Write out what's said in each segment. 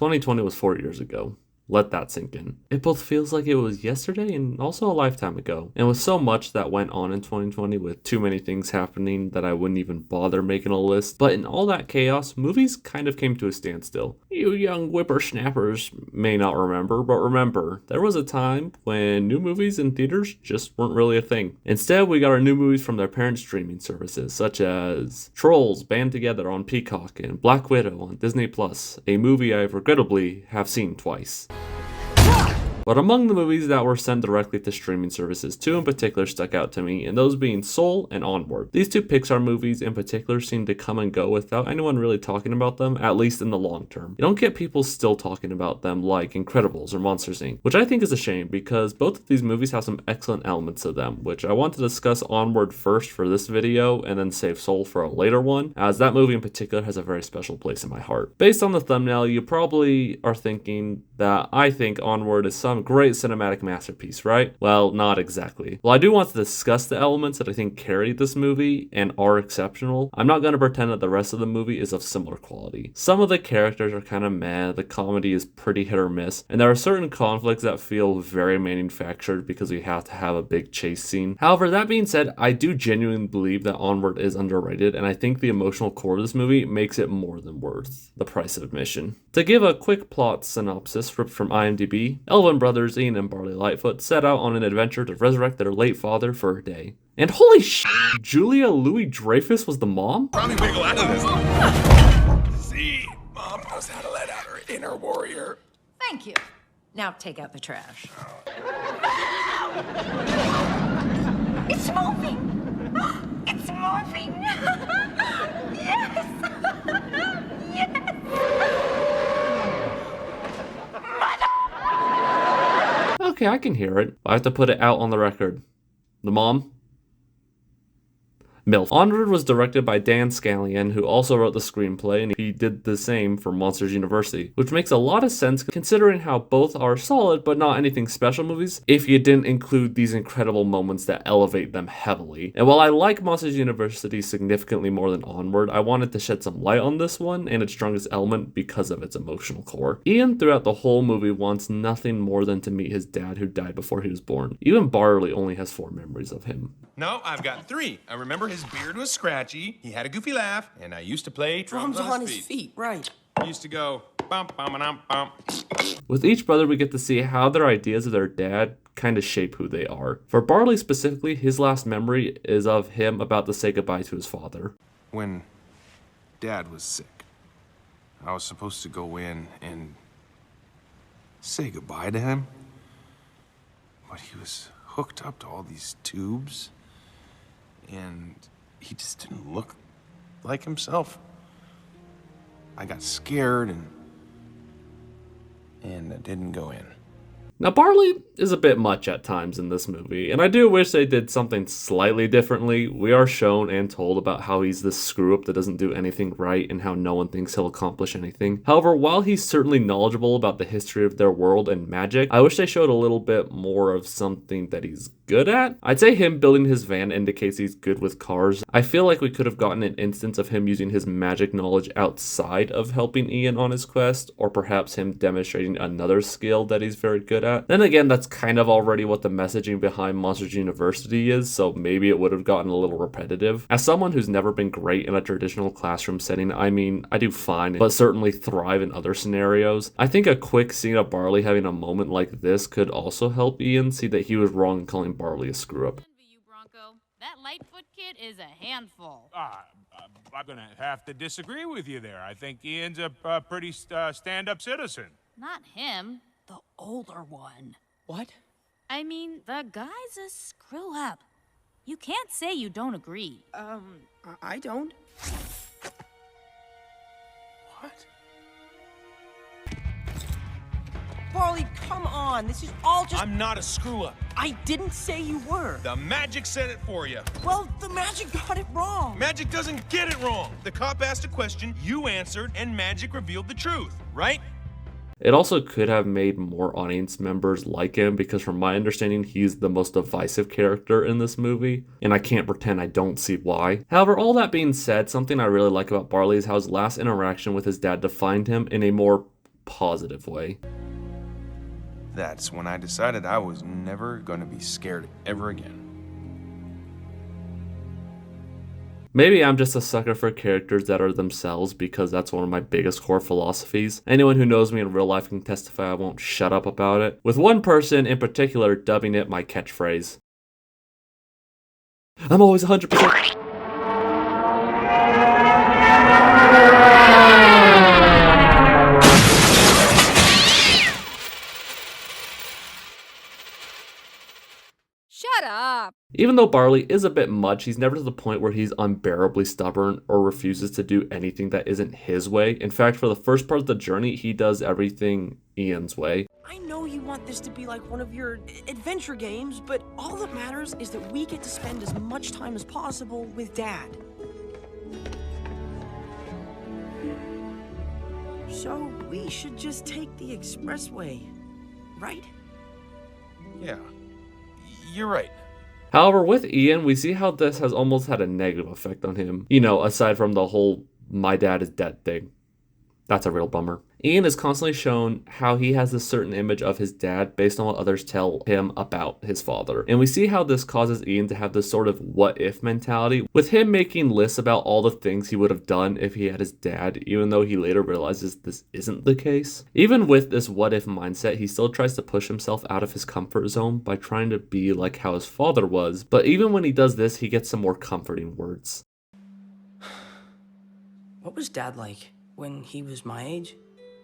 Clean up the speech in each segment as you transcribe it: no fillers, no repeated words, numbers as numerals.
2020 was 4 years ago. Let that sink in. It both feels like it was yesterday and also a lifetime ago. And with so much that went on in 2020 with too many things happening that I wouldn't even bother making a list. But in all that chaos, movies kind of came to a standstill. You young whippersnappers may not remember, but remember, there was a time when new movies in theaters just weren't really a thing. Instead, we got our new movies from their parent streaming services, such as Trolls Band Together on Peacock and Black Widow on Disney+, a movie I regrettably have seen twice. But among the movies that were sent directly to streaming services, two in particular stuck out to me, and those being Soul and Onward. These two Pixar movies in particular seem to come and go without anyone really talking about them, at least in the long term. You don't get people still talking about them like Incredibles or Monsters Inc., which I think is a shame because both of these movies have some excellent elements to them, which I want to discuss Onward first for this video and then save Soul for a later one, as that movie in particular has a very special place in my heart. Based on the thumbnail, you probably are thinking that I think Onward is some great cinematic masterpiece, right? Well, not exactly. While I do want to discuss the elements that I think carry this movie and are exceptional, I'm not going to pretend that the rest of the movie is of similar quality. Some of the characters are kind of meh, the comedy is pretty hit or miss, and there are certain conflicts that feel very manufactured because we have to have a big chase scene. However, that being said, I do genuinely believe that Onward is underrated, and I think the emotional core of this movie makes it more than worth the price of admission. To give a quick plot synopsis ripped from IMDb, Elven brothers Ian and Barley Lightfoot set out on an adventure to resurrect their late father for a day. And holy shit, Julia Louis-Dreyfus was the mom? Probably wiggle out of this. See, Mom knows how to let out her inner warrior. Thank you. Now take out the trash. It's moving! It's moving! Yes! Yes! Okay, I can hear it. I have to put it out on the record. The mom? MILF. Onward was directed by Dan Scallion, who also wrote the screenplay, and he did the same for Monsters University, which makes a lot of sense considering how both are solid but not anything special movies if you didn't include these incredible moments that elevate them heavily. And while I like Monsters University significantly more than Onward, I wanted to shed some light on this one and its strongest element because of its emotional core. Ian throughout the whole movie wants nothing more than to meet his dad who died before he was born. Even Barley only has 4 memories of him. No, I've got 3. I remember his beard was scratchy, he had a goofy laugh, and I used to play drums on his feet. Right. He used to go bump, bum, bum, bum. With each brother, we get to see how their ideas of their dad kind of shape who they are. For Barley specifically, his last memory is of him about to say goodbye to his father. When Dad was sick, I was supposed to go in and say goodbye to him, but he was hooked up to all these tubes, and he just didn't look like himself. I got scared and I didn't go in. Now, Barley is a bit much at times in this movie, and I do wish they did something slightly differently. We are shown and told about how he's this screw-up that doesn't do anything right and how no one thinks he'll accomplish anything. However, while he's certainly knowledgeable about the history of their world and magic, I wish they showed a little bit more of something that he's good at. I'd say him building his van indicates he's good with cars. I feel like we could have gotten an instance of him using his magic knowledge outside of helping Ian on his quest, or perhaps him demonstrating another skill that he's very good at. Then again, that's kind of already what the messaging behind Monsters University is, so maybe it would have gotten a little repetitive. As someone who's never been great in a traditional classroom setting, I mean, I do fine, but certainly thrive in other scenarios. I think a quick scene of Barley having a moment like this could also help Ian see that he was wrong in calling Barley a screw-up. That Lightfoot kid is a handful. I'm gonna have to disagree with you there. I think Ian's a pretty stand-up citizen. Not him, the older one. What? I mean, the guy's a screw-up. You can't say you don't agree. I don't. What? Barley, come on. This is all just... I'm not a screw-up. I didn't say you were. The magic said it for you. Well, the magic got it wrong. Magic doesn't get it wrong. The cop asked a question, you answered, and magic revealed the truth, right? It also could have made more audience members like him because from my understanding, he's the most divisive character in this movie, and I can't pretend I don't see why. However, all that being said, something I really like about Barley is how his last interaction with his dad defined him in a more positive way. That's when I decided I was never gonna be scared ever again. Maybe I'm just a sucker for characters that are themselves because that's one of my biggest core philosophies. Anyone who knows me in real life can testify I won't shut up about it, with one person in particular dubbing it my catchphrase. I'm always 100%. Shut up! Even though Barley is a bit much, he's never to the point where he's unbearably stubborn or refuses to do anything that isn't his way. In fact, for the first part of the journey, he does everything Ian's way. I know you want this to be like one of your adventure games, but all that matters is that we get to spend as much time as possible with Dad. So we should just take the expressway, right? Yeah, you're right. However, with Ian, we see how this has almost had a negative effect on him. You know, aside from the whole my dad is dead thing. That's a real bummer. Ian is constantly shown how he has a certain image of his dad based on what others tell him about his father. And we see how this causes Ian to have this sort of what if mentality, with him making lists about all the things he would have done if he had his dad, even though he later realizes this isn't the case. Even with this what if mindset, he still tries to push himself out of his comfort zone by trying to be like how his father was. But even when he does this, he gets some more comforting words. What was Dad like when he was my age?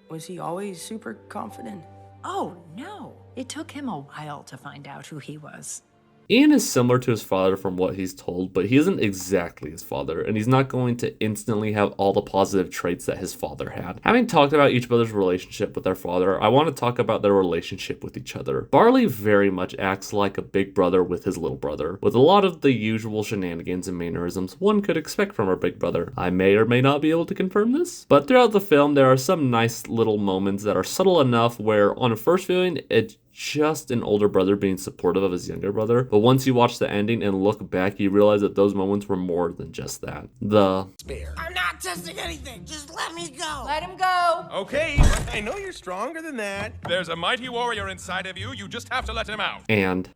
Was he always super confident? Oh, no. It took him a while to find out who he was. Ian is similar to his father from what he's told, but he isn't exactly his father, and he's not going to instantly have all the positive traits that his father had. Having talked about each brother's relationship with their father, I want to talk about their relationship with each other. Barley very much acts like a big brother with his little brother, with a lot of the usual shenanigans and mannerisms one could expect from a big brother. I may or may not be able to confirm this, but throughout the film there are some nice little moments that are subtle enough where on a first viewing it's just an older brother being supportive of his younger brother, but once you watch the ending and look back, you realize that those moments were more than just that. I'm not testing anything. Just let me go. Let him go. Okay, I know you're stronger than that. There's a mighty warrior inside of you. You just have to let him out. And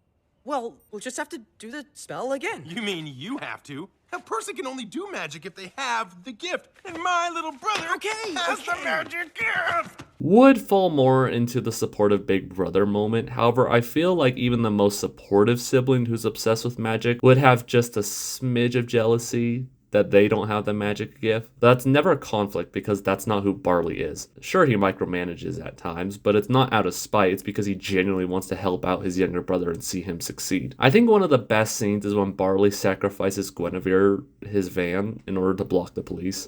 Well, we'll just have to do the spell again. You mean you have to? A person can only do magic if they have the gift. And my little brother has the magic gift. would fall more into the supportive big brother moment. However, I feel like even the most supportive sibling who's obsessed with magic would have just a smidge of jealousy that they don't have the magic gift. That's never a conflict because that's not who Barley is. Sure, he micromanages at times, but it's not out of spite. It's because he genuinely wants to help out his younger brother and see him succeed. I think one of the best scenes is when Barley sacrifices Guinevere, his van, in order to block the police.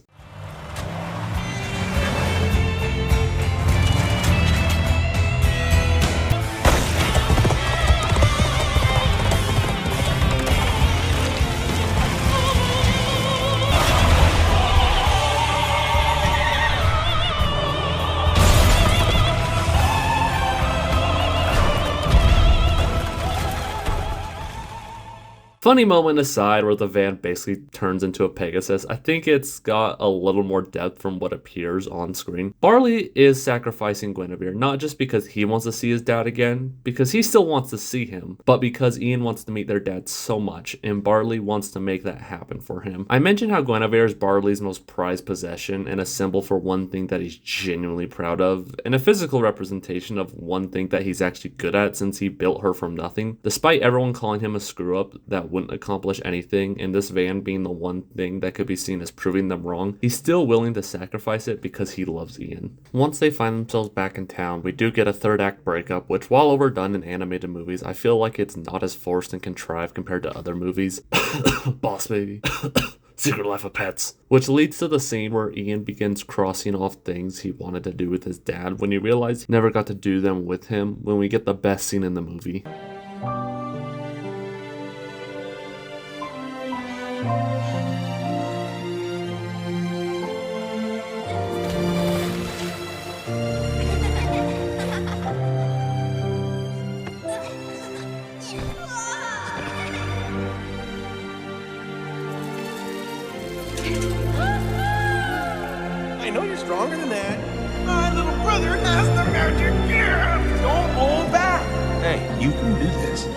Funny moment aside where the van basically turns into a Pegasus, I think it's got a little more depth from what appears on screen. Barley is sacrificing Guinevere, not just because he wants to see his dad again, because he still wants to see him, but because Ian wants to meet their dad so much, and Barley wants to make that happen for him. I mentioned how Guinevere is Barley's most prized possession and a symbol for one thing that he's genuinely proud of, and a physical representation of one thing that he's actually good at since he built her from nothing. Despite everyone calling him a screw-up that wouldn't accomplish anything, and this van being the one thing that could be seen as proving them wrong, he's still willing to sacrifice it because he loves Ian. Once they find themselves back in town, we do get a third act breakup, which while overdone in animated movies, I feel like it's not as forced and contrived compared to other movies. Boss baby. Secret Life of Pets. Which leads to the scene where Ian begins crossing off things he wanted to do with his dad when he realized he never got to do them with him, when we get the best scene in the movie. I know you're stronger than that. My little brother brother has the magic gift! Don't hold back. Hey, you can do this.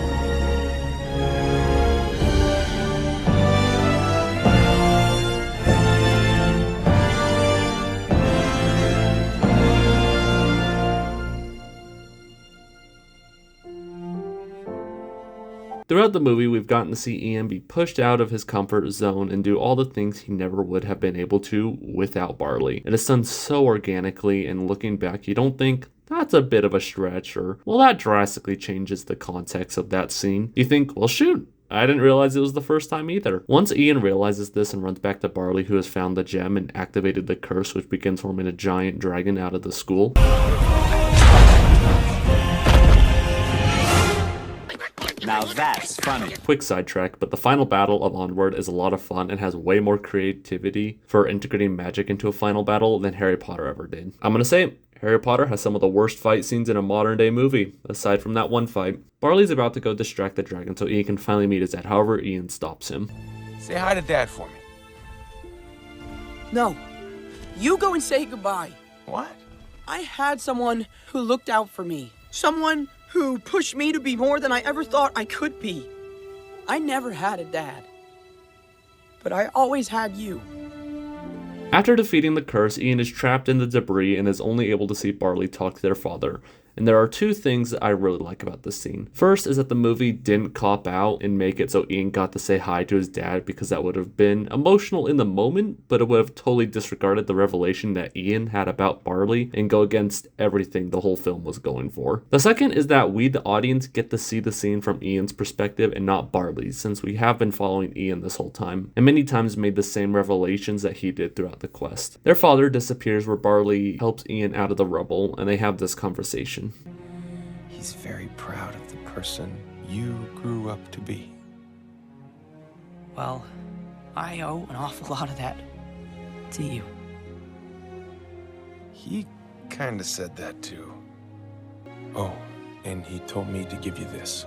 Throughout the movie, we've gotten to see Ian be pushed out of his comfort zone and do all the things he never would have been able to without Barley. And it's done so organically, and looking back, you don't think, that's a bit of a stretch, or, well, that drastically changes the context of that scene. You think, well, shoot, I didn't realize it was the first time either. Once Ian realizes this and runs back to Barley, who has found the gem and activated the curse, which begins forming a giant dragon out of the school. Now that's funny. Quick sidetrack, but the final battle of Onward is a lot of fun and has way more creativity for integrating magic into a final battle than Harry Potter ever did. I'm gonna say it, Harry Potter has some of the worst fight scenes in a modern day movie, aside from that one fight. Barley's about to go distract the dragon so Ian can finally meet his dad, however Ian stops him. Say hi to Dad for me. No. You go and say goodbye. What? I had someone who looked out for me. Someone who pushed me to be more than I ever thought I could be. I never had a dad. But I always had you. After defeating the curse, Ian is trapped in the debris and is only able to see Barley talk to their father. And there are two things that I really like about this scene. First is that the movie didn't cop out and make it so Ian got to say hi to his dad, because that would have been emotional in the moment, but it would have totally disregarded the revelation that Ian had about Barley and go against everything the whole film was going for. The second is that we, the audience, get to see the scene from Ian's perspective and not Barley's, since we have been following Ian this whole time, and many times made the same revelations that he did throughout the quest. Their father disappears where Barley helps Ian out of the rubble, and they have this conversation. He's very proud of the person you grew up to be. Well, I owe an awful lot of that to you. He kinda said that too. Oh, and he told me to give you this.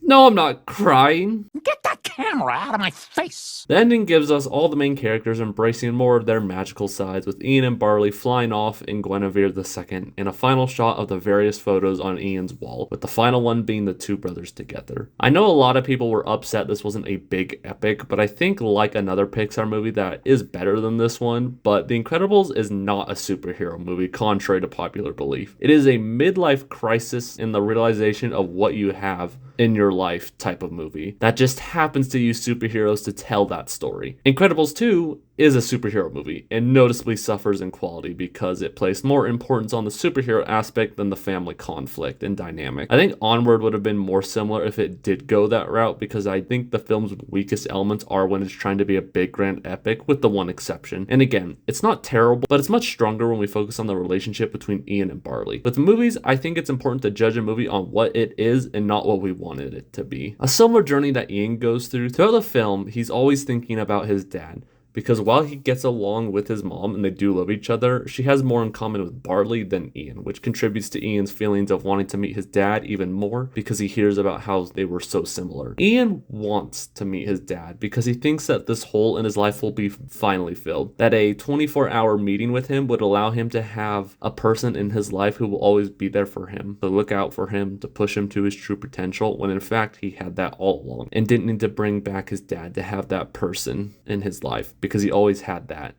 No, I'm not crying. Get that camera out of my face. The ending gives us all the main characters embracing more of their magical sides, with Ian and Barley flying off in Guinevere II, and a final shot of the various photos on Ian's wall, with the final one being the two brothers together. I know a lot of people were upset this wasn't a big epic, but I think, like another Pixar movie that is better than this one, but The Incredibles is not a superhero movie, contrary to popular belief. It is a midlife crisis in the realization of what you have in your life type of movie that just happens to use superheroes to tell that story. Incredibles 2 is a superhero movie and noticeably suffers in quality because it placed more importance on the superhero aspect than the family conflict and dynamic. I think Onward would have been more similar if it did go that route, because I think the film's weakest elements are when it's trying to be a big grand epic, with the one exception. And again, it's not terrible, but it's much stronger when we focus on the relationship between Ian and Barley. With the movies, I think it's important to judge a movie on what it is and not what we wanted it to be. A similar journey that Ian goes through throughout the film, he's always thinking about his dad. Because while he gets along with his mom and they do love each other, she has more in common with Barley than Ian, which contributes to Ian's feelings of wanting to meet his dad even more because he hears about how they were so similar. Ian wants to meet his dad because he thinks that this hole in his life will be finally filled, that a 24-hour meeting with him would allow him to have a person in his life who will always be there for him, to look out for him, to push him to his true potential, when in fact he had that all along and didn't need to bring back his dad to have that person in his life, because he always had that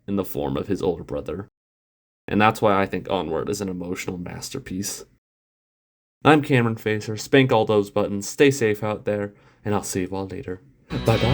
in the form of his older brother. And that's why I think Onward is an emotional masterpiece. I'm Cameron Facer. Spank all those buttons, stay safe out there, and I'll see you all later. Bye-bye.